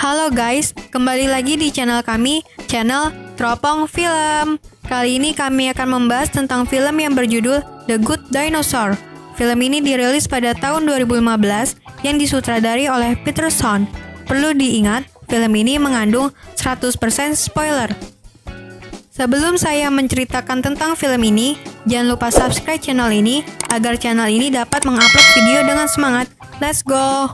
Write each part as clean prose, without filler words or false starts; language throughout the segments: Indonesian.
Halo guys, kembali lagi di channel kami, channel Teropong Film. Kali ini kami akan membahas tentang film yang berjudul The Good Dinosaur. Film ini dirilis pada tahun 2015 yang disutradari oleh Peterson. Perlu diingat, film ini mengandung 100% spoiler. Sebelum saya menceritakan tentang film ini, jangan lupa subscribe channel ini agar channel ini dapat mengupload video dengan semangat. Let's go!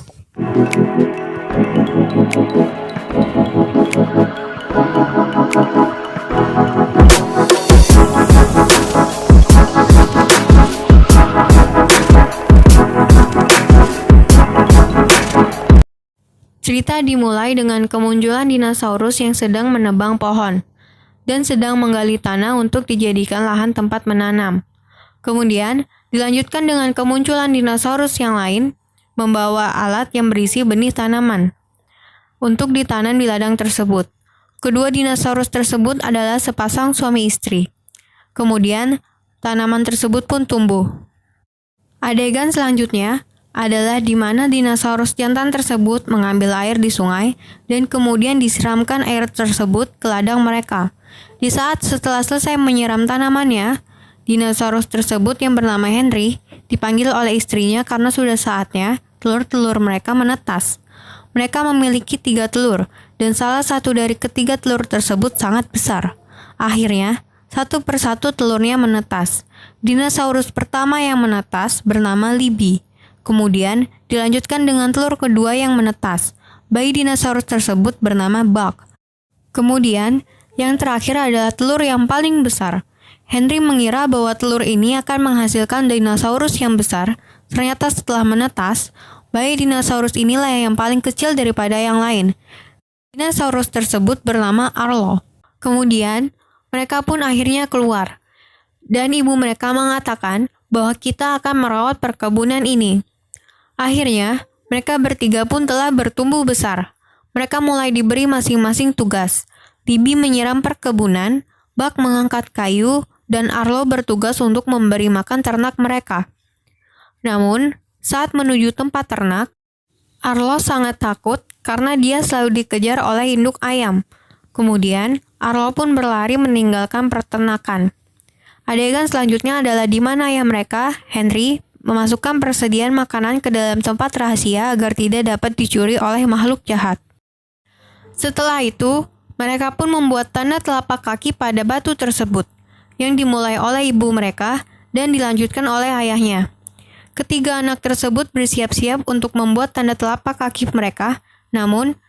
Cerita dimulai dengan kemunculan dinosaurus yang sedang menebang pohon dan sedang menggali tanah untuk dijadikan lahan tempat menanam. Kemudian, dilanjutkan dengan kemunculan dinosaurus yang lain membawa alat yang berisi benih tanaman untuk ditanam di ladang tersebut. Kedua dinosaurus tersebut adalah sepasang suami istri. Kemudian, tanaman tersebut pun tumbuh. Adegan selanjutnya adalah di mana dinosaurus jantan tersebut mengambil air di sungai dan kemudian disiramkan air tersebut ke ladang mereka. Di saat setelah selesai menyiram tanamannya, dinosaurus tersebut yang bernama Henry dipanggil oleh istrinya karena sudah saatnya telur-telur mereka menetas. Mereka memiliki 3 telur, dan salah satu dari ketiga telur tersebut sangat besar. Akhirnya, satu persatu telurnya menetas. Dinosaurus pertama yang menetas bernama Libby. Kemudian, dilanjutkan dengan telur kedua yang menetas. Bayi dinosaurus tersebut bernama Buck. Kemudian, yang terakhir adalah telur yang paling besar. Henry mengira bahwa telur ini akan menghasilkan dinosaurus yang besar. Ternyata setelah menetas, bayi dinosaurus inilah yang paling kecil daripada yang lain. Dinosaurus tersebut bernama Arlo. Kemudian, mereka pun akhirnya keluar. Dan ibu mereka mengatakan bahwa kita akan merawat perkebunan ini. Akhirnya, mereka bertiga pun telah bertumbuh besar. Mereka mulai diberi masing-masing tugas. Libby menyiram perkebunan, Buck mengangkat kayu, dan Arlo bertugas untuk memberi makan ternak mereka. Namun, saat menuju tempat ternak, Arlo sangat takut karena dia selalu dikejar oleh induk ayam. Kemudian, Arlo pun berlari meninggalkan peternakan. Adegan selanjutnya adalah di mana ayah mereka, Henry, memasukkan persediaan makanan ke dalam tempat rahasia agar tidak dapat dicuri oleh makhluk jahat. Setelah itu, mereka pun membuat tanda telapak kaki pada batu tersebut, yang dimulai oleh ibu mereka dan dilanjutkan oleh ayahnya. Ketiga anak tersebut bersiap-siap untuk membuat tanda telapak kaki mereka, namun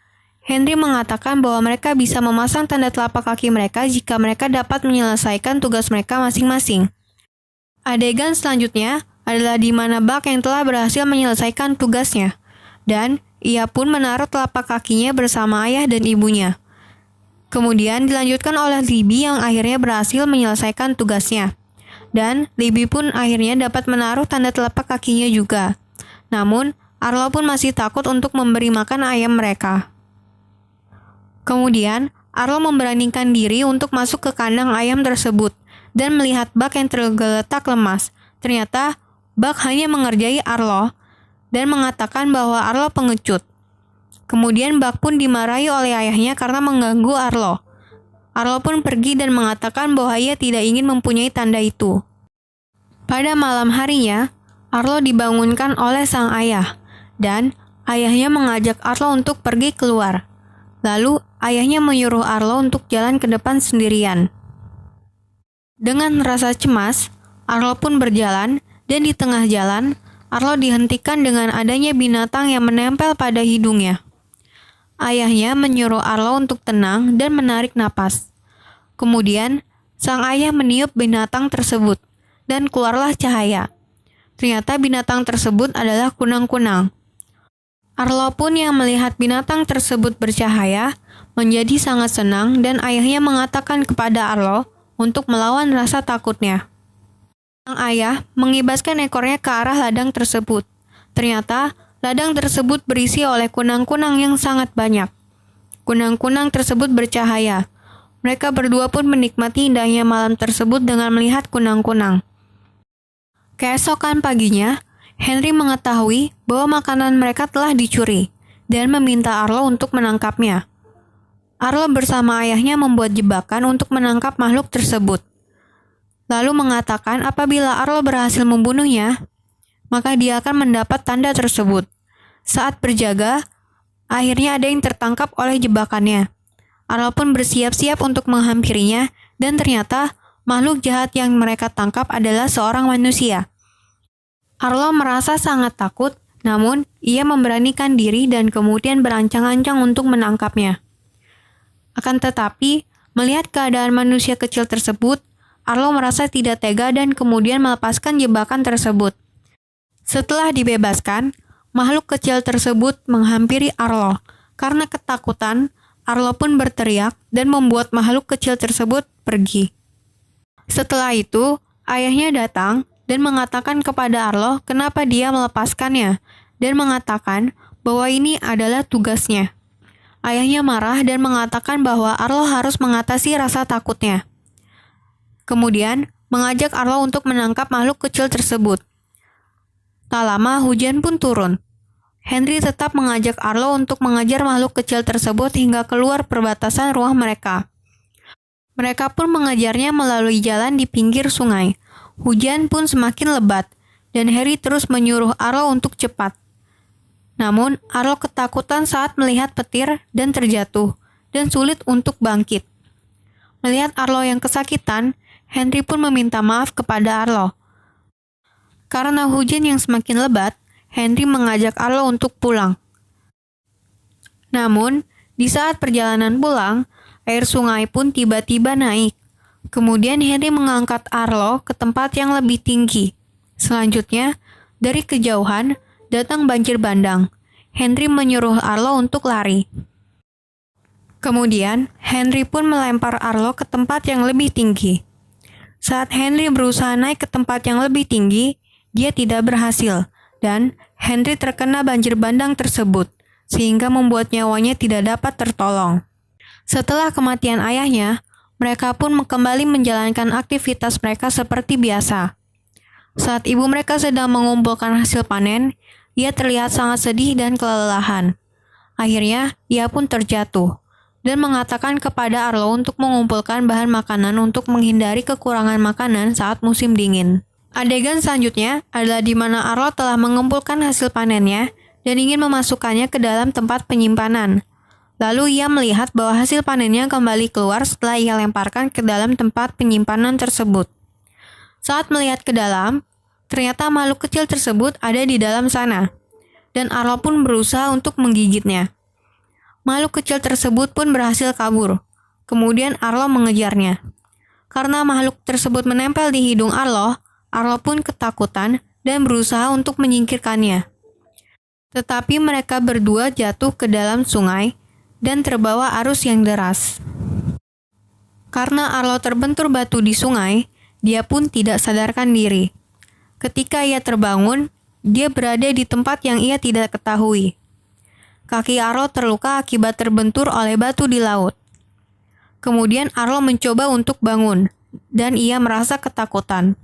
Henry mengatakan bahwa mereka bisa memasang tanda telapak kaki mereka jika mereka dapat menyelesaikan tugas mereka masing-masing. Adegan selanjutnya adalah di mana Buck yang telah berhasil menyelesaikan tugasnya, dan ia pun menaruh telapak kakinya bersama ayah dan ibunya. Kemudian dilanjutkan oleh Libby yang akhirnya berhasil menyelesaikan tugasnya. Dan Libby pun akhirnya dapat menaruh tanda telapak kakinya juga. Namun, Arlo pun masih takut untuk memberi makan ayam mereka. Kemudian, Arlo memberanikan diri untuk masuk ke kandang ayam tersebut dan melihat Buck yang tergeletak lemas. Ternyata, Buck hanya mengerjai Arlo dan mengatakan bahwa Arlo pengecut. Kemudian Buck pun dimarahi oleh ayahnya karena mengganggu Arlo. Arlo pun pergi dan mengatakan bahwa ia tidak ingin mempunyai tanda itu. Pada malam harinya, Arlo dibangunkan oleh sang ayah, dan ayahnya mengajak Arlo untuk pergi keluar. Lalu, ayahnya menyuruh Arlo untuk jalan ke depan sendirian. Dengan rasa cemas, Arlo pun berjalan, dan di tengah jalan, Arlo dihentikan dengan adanya binatang yang menempel pada hidungnya. Ayahnya menyuruh Arlo untuk tenang dan menarik napas. Kemudian, sang ayah meniup binatang tersebut, dan keluarlah cahaya. Ternyata binatang tersebut adalah kunang-kunang. Arlo pun yang melihat binatang tersebut bercahaya, menjadi sangat senang dan ayahnya mengatakan kepada Arlo untuk melawan rasa takutnya. Sang ayah mengibaskan ekornya ke arah ladang tersebut. Ternyata, ladang tersebut berisi oleh kunang-kunang yang sangat banyak. Kunang-kunang tersebut bercahaya. Mereka berdua pun menikmati indahnya malam tersebut dengan melihat kunang-kunang. Keesokan paginya, Henry mengetahui bahwa makanan mereka telah dicuri. dan meminta Arlo untuk menangkapnya. Arlo bersama ayahnya membuat jebakan untuk menangkap makhluk tersebut. Lalu mengatakan apabila Arlo berhasil membunuhnya, maka dia akan mendapat tanda tersebut. Saat berjaga, akhirnya ada yang tertangkap oleh jebakannya. Arlo pun bersiap-siap untuk menghampirinya, dan ternyata makhluk jahat yang mereka tangkap adalah seorang manusia. Arlo merasa sangat takut, namun ia memberanikan diri dan kemudian berancang-ancang untuk menangkapnya. Akan tetapi, melihat keadaan manusia kecil tersebut, Arlo merasa tidak tega dan kemudian melepaskan jebakan tersebut. Setelah dibebaskan, makhluk kecil tersebut menghampiri Arlo. Karena ketakutan, Arlo pun berteriak dan membuat makhluk kecil tersebut pergi. Setelah itu, ayahnya datang dan mengatakan kepada Arlo kenapa dia melepaskannya, dan mengatakan bahwa ini adalah tugasnya. Ayahnya marah dan mengatakan bahwa Arlo harus mengatasi rasa takutnya. Kemudian, mengajak Arlo untuk menangkap makhluk kecil tersebut. Tak lama, hujan pun turun. Henry tetap mengajak Arlo untuk mengajar makhluk kecil tersebut hingga keluar perbatasan rumah mereka. Mereka pun mengajarnya melalui jalan di pinggir sungai. Hujan pun semakin lebat, dan Harry terus menyuruh Arlo untuk cepat. Namun, Arlo ketakutan saat melihat petir dan terjatuh, dan sulit untuk bangkit. Melihat Arlo yang kesakitan, Henry pun meminta maaf kepada Arlo. Karena hujan yang semakin lebat, Henry mengajak Arlo untuk pulang. Namun, di saat perjalanan pulang, air sungai pun tiba-tiba naik. Kemudian Henry mengangkat Arlo ke tempat yang lebih tinggi. Selanjutnya, dari kejauhan, datang banjir bandang. Henry menyuruh Arlo untuk lari. Kemudian, Henry pun melempar Arlo ke tempat yang lebih tinggi. Saat Henry berusaha naik ke tempat yang lebih tinggi, dia tidak berhasil, dan Henry terkena banjir bandang tersebut, sehingga membuat nyawanya tidak dapat tertolong. Setelah kematian ayahnya, mereka pun kembali menjalankan aktivitas mereka seperti biasa. Saat ibu mereka sedang mengumpulkan hasil panen, ia terlihat sangat sedih dan kelelahan. Akhirnya, ia pun terjatuh dan mengatakan kepada Arlo untuk mengumpulkan bahan makanan untuk menghindari kekurangan makanan saat musim dingin. Adegan selanjutnya adalah di mana Arlo telah mengumpulkan hasil panennya dan ingin memasukkannya ke dalam tempat penyimpanan. Lalu ia melihat bahwa hasil panennya kembali keluar setelah ia lemparkan ke dalam tempat penyimpanan tersebut. Saat melihat ke dalam, ternyata makhluk kecil tersebut ada di dalam sana, dan Arlo pun berusaha untuk menggigitnya. Makhluk kecil tersebut pun berhasil kabur. Kemudian Arlo mengejarnya. Karena makhluk tersebut menempel di hidung Arlo pun ketakutan dan berusaha untuk menyingkirkannya. Tetapi mereka berdua jatuh ke dalam sungai dan terbawa arus yang deras. Karena Arlo terbentur batu di sungai, dia pun tidak sadarkan diri. Ketika ia terbangun, dia berada di tempat yang ia tidak ketahui. Kaki Arlo terluka akibat terbentur oleh batu di laut. Kemudian Arlo mencoba untuk bangun, dan ia merasa ketakutan.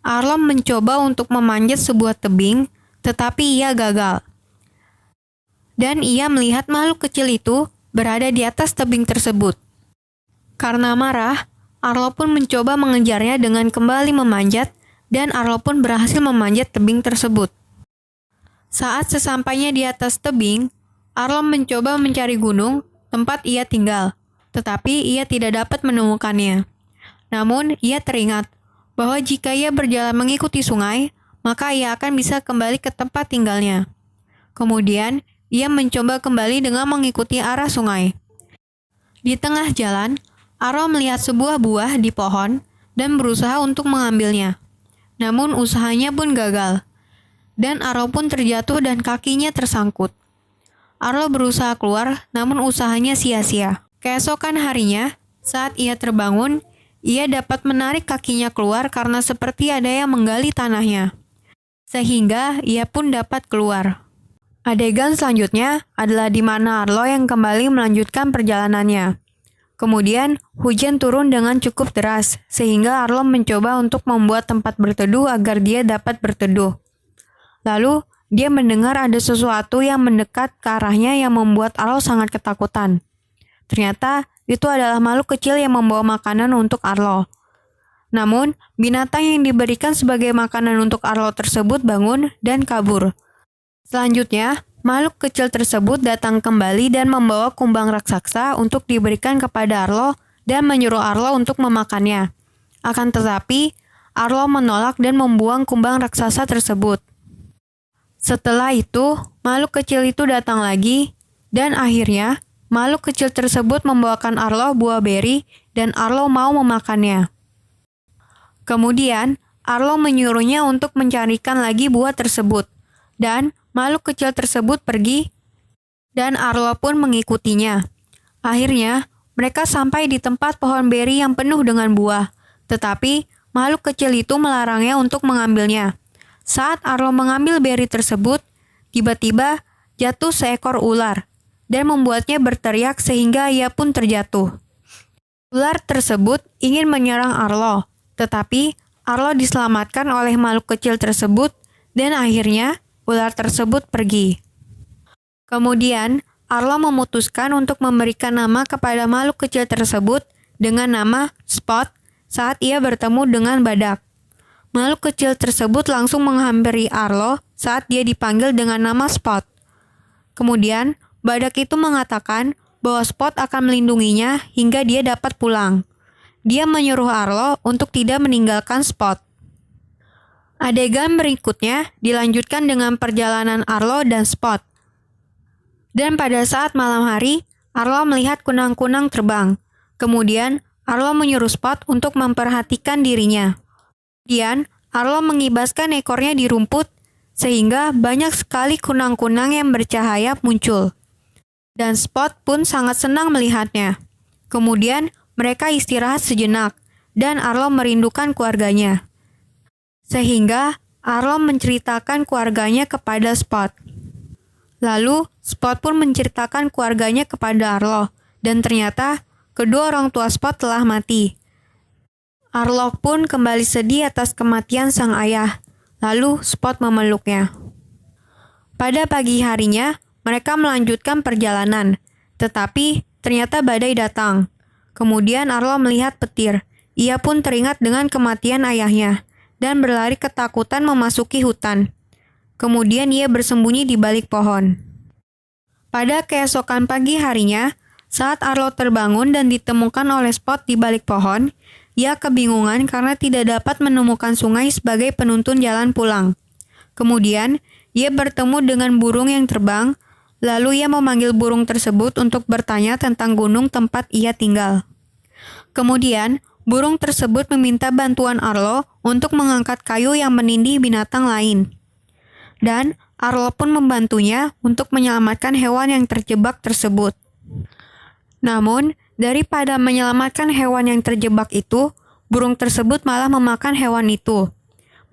Arlo mencoba untuk memanjat sebuah tebing, tetapi ia gagal. Dan ia melihat makhluk kecil itu berada di atas tebing tersebut. Karena marah, Arlo pun mencoba mengejarnya dengan kembali memanjat, dan Arlo pun berhasil memanjat tebing tersebut. Saat sesampainya di atas tebing, Arlo mencoba mencari gunung tempat ia tinggal, tetapi ia tidak dapat menemukannya. Namun, ia teringat bahwa jika ia berjalan mengikuti sungai, maka ia akan bisa kembali ke tempat tinggalnya. Kemudian, ia mencoba kembali dengan mengikuti arah sungai. Di tengah jalan, Arlo melihat sebuah buah di pohon dan berusaha untuk mengambilnya. Namun usahanya pun gagal, dan Arlo pun terjatuh dan kakinya tersangkut. Arlo berusaha keluar, namun usahanya sia-sia. Keesokan harinya, saat ia terbangun, ia dapat menarik kakinya keluar karena seperti ada yang menggali tanahnya, sehingga ia pun dapat keluar. Adegan selanjutnya adalah di mana Arlo yang kembali melanjutkan perjalanannya. Kemudian, hujan turun dengan cukup deras, sehingga Arlo mencoba untuk membuat tempat berteduh agar dia dapat berteduh. Lalu, dia mendengar ada sesuatu yang mendekat ke arahnya yang membuat Arlo sangat ketakutan. Ternyata itu adalah makhluk kecil yang membawa makanan untuk Arlo. Namun, binatang yang diberikan sebagai makanan untuk Arlo tersebut bangun dan kabur. Selanjutnya, makhluk kecil tersebut datang kembali dan membawa kumbang raksasa untuk diberikan kepada Arlo dan menyuruh Arlo untuk memakannya. Akan tetapi, Arlo menolak dan membuang kumbang raksasa tersebut. Setelah itu, makhluk kecil itu datang lagi, dan akhirnya, makhluk kecil tersebut membawakan Arlo buah beri dan Arlo mau memakannya. Kemudian, Arlo menyuruhnya untuk mencarikan lagi buah tersebut, dan makhluk kecil tersebut pergi, dan Arlo pun mengikutinya. Akhirnya, mereka sampai di tempat pohon beri yang penuh dengan buah, tetapi makhluk kecil itu melarangnya untuk mengambilnya. Saat Arlo mengambil beri tersebut, tiba-tiba jatuh seekor ular, dan membuatnya berteriak sehingga ia pun terjatuh. Ular tersebut ingin menyerang Arlo, tetapi Arlo diselamatkan oleh makhluk kecil tersebut dan akhirnya ular tersebut pergi. Kemudian, Arlo memutuskan untuk memberikan nama kepada makhluk kecil tersebut dengan nama Spot saat ia bertemu dengan badak. Makhluk kecil tersebut langsung menghampiri Arlo saat dia dipanggil dengan nama Spot. Kemudian, badak itu mengatakan bahwa Spot akan melindunginya hingga dia dapat pulang. Dia menyuruh Arlo untuk tidak meninggalkan Spot. Adegan berikutnya dilanjutkan dengan perjalanan Arlo dan Spot. Dan pada saat malam hari, Arlo melihat kunang-kunang terbang. Kemudian, Arlo menyuruh Spot untuk memperhatikan dirinya. Kemudian, Arlo mengibaskan ekornya di rumput, sehingga banyak sekali kunang-kunang yang bercahaya muncul. Dan Spot pun sangat senang melihatnya. Kemudian, mereka istirahat sejenak, dan Arlo merindukan keluarganya. Sehingga, Arlo menceritakan keluarganya kepada Spot. Lalu, Spot pun menceritakan keluarganya kepada Arlo, dan ternyata kedua orang tua Spot telah mati. Arlo pun kembali sedih atas kematian sang ayah, lalu Spot memeluknya. Pada pagi harinya, mereka melanjutkan perjalanan, tetapi ternyata badai datang. Kemudian Arlo melihat petir. Ia pun teringat dengan kematian ayahnya dan berlari ketakutan memasuki hutan. Kemudian ia bersembunyi di balik pohon. Pada keesokan pagi harinya, saat Arlo terbangun dan ditemukan oleh Spot di balik pohon, ia kebingungan karena tidak dapat menemukan sungai sebagai penuntun jalan pulang. Kemudian, ia bertemu dengan burung yang terbang. Lalu ia memanggil burung tersebut untuk bertanya tentang gunung tempat ia tinggal. Kemudian, burung tersebut meminta bantuan Arlo untuk mengangkat kayu yang menindih binatang lain. Dan Arlo pun membantunya untuk menyelamatkan hewan yang terjebak tersebut. Namun, daripada menyelamatkan hewan yang terjebak itu, burung tersebut malah memakan hewan itu.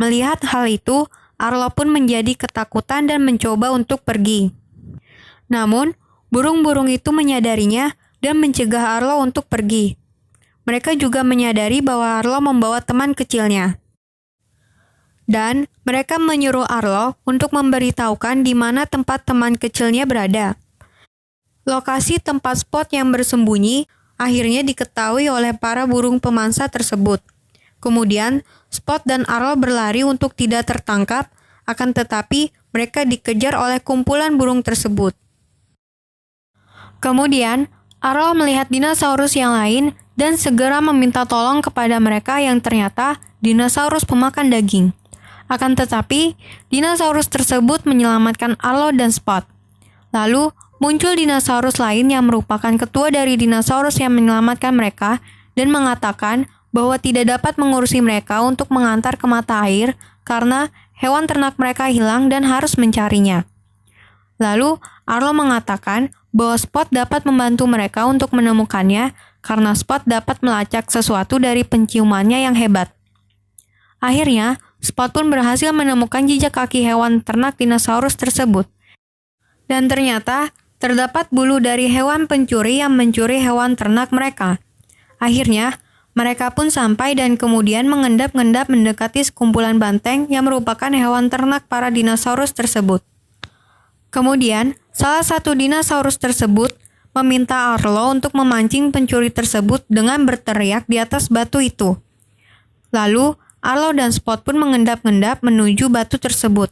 Melihat hal itu, Arlo pun menjadi ketakutan dan mencoba untuk pergi. Namun, burung-burung itu menyadarinya dan mencegah Arlo untuk pergi. Mereka juga menyadari bahwa Arlo membawa teman kecilnya. Dan mereka menyuruh Arlo untuk memberitahukan di mana tempat teman kecilnya berada. Lokasi tempat Spot yang bersembunyi akhirnya diketahui oleh para burung pemangsa tersebut. Kemudian, Spot dan Arlo berlari untuk tidak tertangkap, akan tetapi mereka dikejar oleh kumpulan burung tersebut. Kemudian, Arlo melihat dinosaurus yang lain dan segera meminta tolong kepada mereka yang ternyata dinosaurus pemakan daging. Akan tetapi, dinosaurus tersebut menyelamatkan Arlo dan Spot. Lalu, muncul dinosaurus lain yang merupakan ketua dari dinosaurus yang menyelamatkan mereka dan mengatakan bahwa tidak dapat mengurusi mereka untuk mengantar ke mata air karena hewan ternak mereka hilang dan harus mencarinya. Lalu, Arlo mengatakan bahwa Spot dapat membantu mereka untuk menemukannya karena Spot dapat melacak sesuatu dari penciumannya yang hebat. Akhirnya, Spot pun berhasil menemukan jejak kaki hewan ternak dinosaurus tersebut. Dan ternyata, terdapat bulu dari hewan pencuri yang mencuri hewan ternak mereka. Akhirnya, Mereka pun sampai dan kemudian mengendap-endap mendekati sekumpulan banteng yang merupakan hewan ternak para dinosaurus tersebut. Kemudian, salah satu dinosaurus tersebut meminta Arlo untuk memancing pencuri tersebut dengan berteriak di atas batu itu. Lalu, Arlo dan Spot pun mengendap-endap menuju batu tersebut.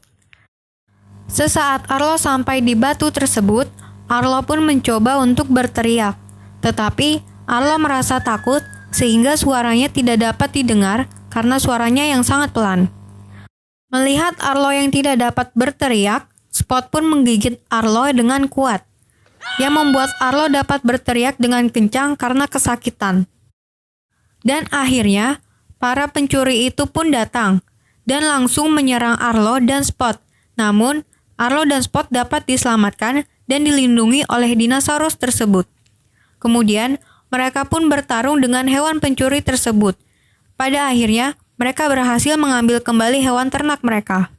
Sesaat Arlo sampai di batu tersebut, Arlo pun mencoba untuk berteriak. Tetapi, Arlo merasa takut sehingga suaranya tidak dapat didengar karena suaranya yang sangat pelan. Melihat Arlo yang tidak dapat berteriak, Spot pun menggigit Arlo dengan kuat, yang membuat Arlo dapat berteriak dengan kencang karena kesakitan. Dan akhirnya, para pencuri itu pun datang dan langsung menyerang Arlo dan Spot. Namun, Arlo dan Spot dapat diselamatkan dan dilindungi oleh dinosaurus tersebut. Kemudian, mereka pun bertarung dengan hewan pencuri tersebut. Pada akhirnya, mereka berhasil mengambil kembali hewan ternak mereka.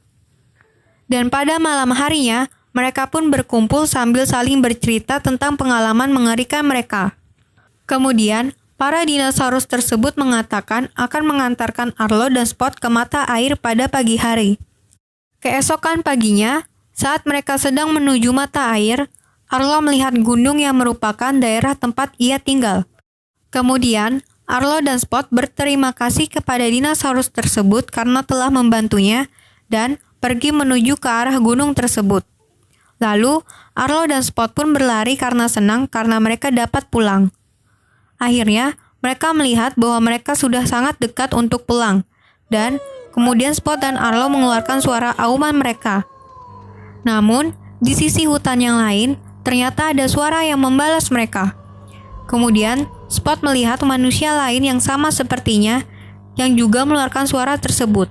Dan pada malam harinya, mereka pun berkumpul sambil saling bercerita tentang pengalaman mengerikan mereka. Kemudian, para dinosaurus tersebut mengatakan akan mengantarkan Arlo dan Spot ke mata air pada pagi hari. Keesokan paginya, saat mereka sedang menuju mata air, Arlo melihat gunung yang merupakan daerah tempat ia tinggal. Kemudian, Arlo dan Spot berterima kasih kepada dinosaurus tersebut karena telah membantunya dan pergi menuju ke arah gunung tersebut. Lalu, Arlo dan Spot pun berlari karena senang karena mereka dapat pulang. Akhirnya, mereka melihat bahwa mereka sudah sangat dekat untuk pulang, dan kemudian Spot dan Arlo mengeluarkan suara auman mereka. Namun, di sisi hutan yang lain, ternyata ada suara yang membalas mereka. Kemudian, Spot melihat manusia lain yang sama sepertinya, yang juga mengeluarkan suara tersebut.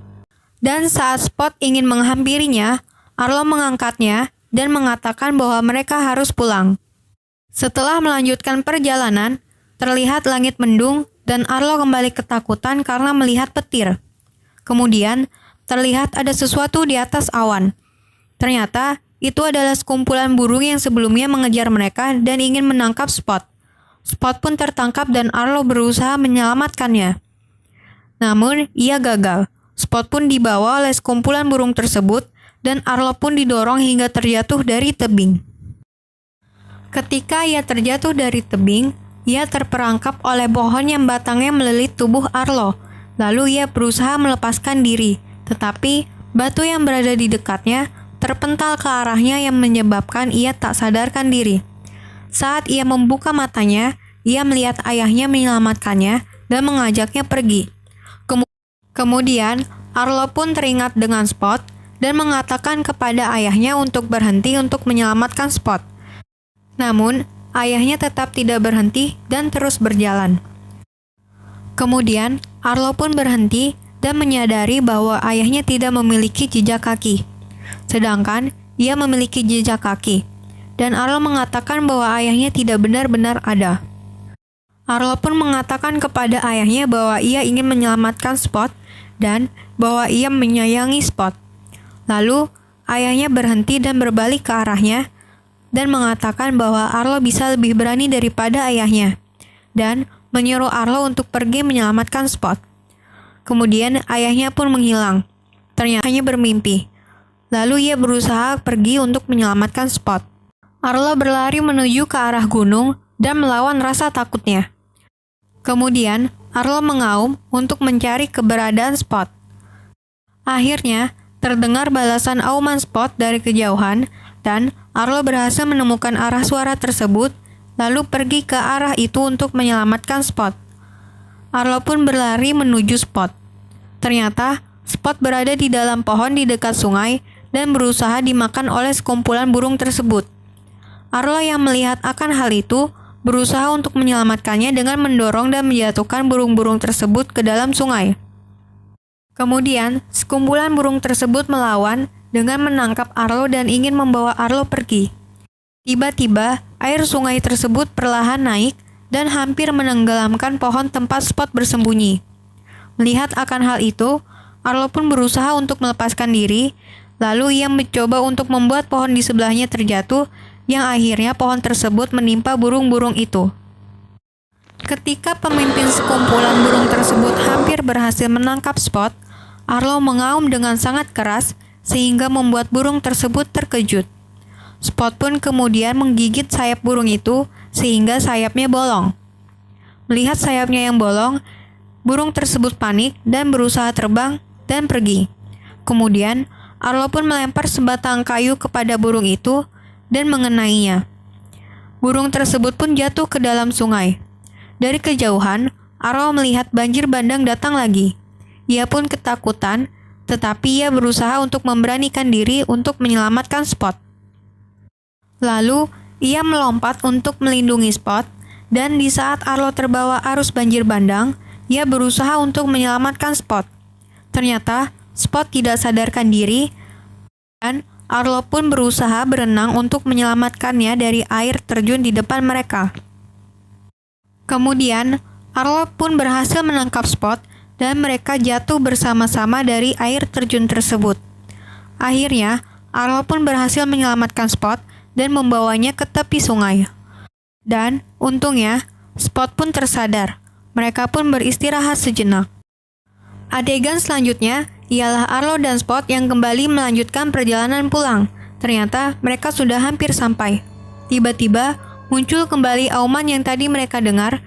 Dan saat Spot ingin menghampirinya, Arlo mengangkatnya dan mengatakan bahwa mereka harus pulang. Setelah melanjutkan perjalanan, terlihat langit mendung dan Arlo kembali ketakutan karena melihat petir. Kemudian, terlihat ada sesuatu di atas awan. Ternyata, itu adalah sekumpulan burung yang sebelumnya mengejar mereka dan ingin menangkap Spot. Spot pun tertangkap dan Arlo berusaha menyelamatkannya. Namun, ia gagal. Spot pun dibawa oleh sekumpulan burung tersebut dan Arlo pun didorong hingga terjatuh dari tebing. Ketika ia terjatuh dari tebing, ia terperangkap oleh pohon yang batangnya melilit tubuh Arlo. Lalu ia berusaha melepaskan diri, tetapi batu yang berada di dekatnya terpental ke arahnya yang menyebabkan ia tak sadarkan diri. Saat ia membuka matanya, ia melihat ayahnya menyelamatkannya dan mengajaknya pergi. Kemudian, Arlo pun teringat dengan Spot dan mengatakan kepada ayahnya untuk berhenti untuk menyelamatkan Spot. Namun, ayahnya tetap tidak berhenti dan terus berjalan. Kemudian, Arlo pun berhenti dan menyadari bahwa ayahnya tidak memiliki jejak kaki. Sedangkan, ia memiliki jejak kaki. Dan Arlo mengatakan bahwa ayahnya tidak benar-benar ada. Arlo pun mengatakan kepada ayahnya bahwa ia ingin menyelamatkan Spot dan bahwa ia menyayangi Spot. Lalu, ayahnya berhenti dan berbalik ke arahnya dan mengatakan bahwa Arlo bisa lebih berani daripada ayahnya dan menyuruh Arlo untuk pergi menyelamatkan Spot. Kemudian, ayahnya pun menghilang. Ternyata hanya bermimpi. Lalu ia berusaha pergi untuk menyelamatkan Spot. Arlo berlari menuju ke arah gunung dan melawan rasa takutnya. Kemudian, Arlo mengaum untuk mencari keberadaan Spot. Akhirnya, terdengar balasan auman Spot dari kejauhan, dan Arlo berhasil menemukan arah suara tersebut, lalu pergi ke arah itu untuk menyelamatkan Spot. Arlo pun berlari menuju Spot. Ternyata, Spot berada di dalam pohon di dekat sungai dan berusaha dimakan oleh sekumpulan burung tersebut. Arlo yang melihat akan hal itu, berusaha untuk menyelamatkannya dengan mendorong dan menjatuhkan burung-burung tersebut ke dalam sungai. Kemudian, sekumpulan burung tersebut melawan dengan menangkap Arlo dan ingin membawa Arlo pergi. Tiba-tiba, air sungai tersebut perlahan naik dan hampir menenggelamkan pohon tempat Spot bersembunyi. Melihat akan hal itu, Arlo pun berusaha untuk melepaskan diri, lalu ia mencoba untuk membuat pohon di sebelahnya terjatuh, yang akhirnya pohon tersebut menimpa burung-burung itu. Ketika pemimpin sekumpulan burung tersebut hampir berhasil menangkap Spot, Arlo mengaum dengan sangat keras sehingga membuat burung tersebut terkejut. Spot pun kemudian menggigit sayap burung itu sehingga sayapnya bolong. Melihat sayapnya yang bolong, burung tersebut panik dan berusaha terbang dan pergi. Kemudian, Arlo pun melempar sebatang kayu kepada burung itu dan mengenainya. Burung tersebut pun jatuh ke dalam sungai. Dari kejauhan, Arlo melihat banjir bandang datang lagi. Ia pun ketakutan, tetapi ia berusaha untuk memberanikan diri untuk menyelamatkan Spot. Lalu, ia melompat untuk melindungi Spot, dan di saat Arlo terbawa arus banjir bandang, ia berusaha untuk menyelamatkan Spot. Ternyata, Spot tidak sadarkan diri, dan Arlo pun berusaha berenang untuk menyelamatkannya dari air terjun di depan mereka. Kemudian, Arlo pun berhasil menangkap Spot dan mereka jatuh bersama-sama dari air terjun tersebut. Akhirnya, Arlo pun berhasil menyelamatkan Spot dan membawanya ke tepi sungai. Dan, untungnya, Spot pun tersadar. Mereka pun beristirahat sejenak. Adegan selanjutnya ialah Arlo dan Spot yang kembali melanjutkan perjalanan pulang. Ternyata, mereka sudah hampir sampai. Tiba-tiba, muncul kembali auman yang tadi mereka dengar.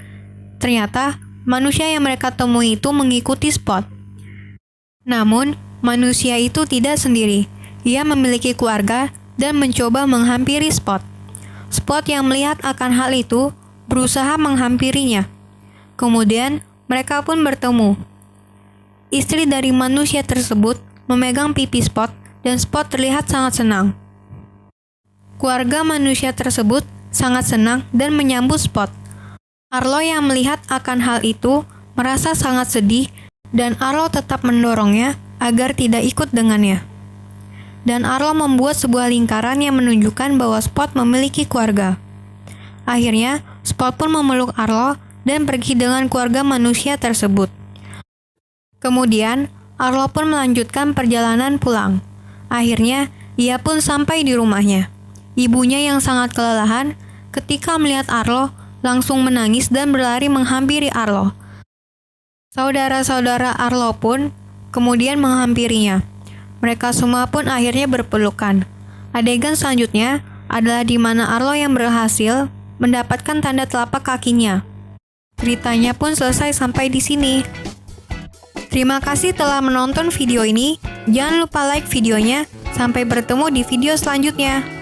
Ternyata, manusia yang mereka temui itu mengikuti Spot. Namun, manusia itu tidak sendiri. Ia memiliki keluarga dan mencoba menghampiri Spot. Spot yang melihat akan hal itu, berusaha menghampirinya. Kemudian, mereka pun bertemu. Istri dari manusia tersebut memegang pipi Spot dan Spot terlihat sangat senang. Keluarga manusia tersebut sangat senang dan menyambut Spot. Arlo yang melihat akan hal itu merasa sangat sedih dan Arlo tetap mendorongnya agar tidak ikut dengannya. Dan Arlo membuat sebuah lingkaran yang menunjukkan bahwa Spot memiliki keluarga. Akhirnya, Spot pun memeluk Arlo dan pergi dengan keluarga manusia tersebut. Kemudian, Arlo pun melanjutkan perjalanan pulang. Akhirnya, ia pun sampai di rumahnya. Ibunya yang sangat kelelahan ketika melihat Arlo langsung menangis dan berlari menghampiri Arlo. Saudara-saudara Arlo pun kemudian menghampirinya. Mereka semua pun akhirnya berpelukan. Adegan selanjutnya adalah di mana Arlo yang berhasil mendapatkan tanda telapak kakinya. Ceritanya pun selesai sampai di sini. Terima kasih telah menonton video ini. Jangan lupa like videonya. Sampai bertemu di video selanjutnya.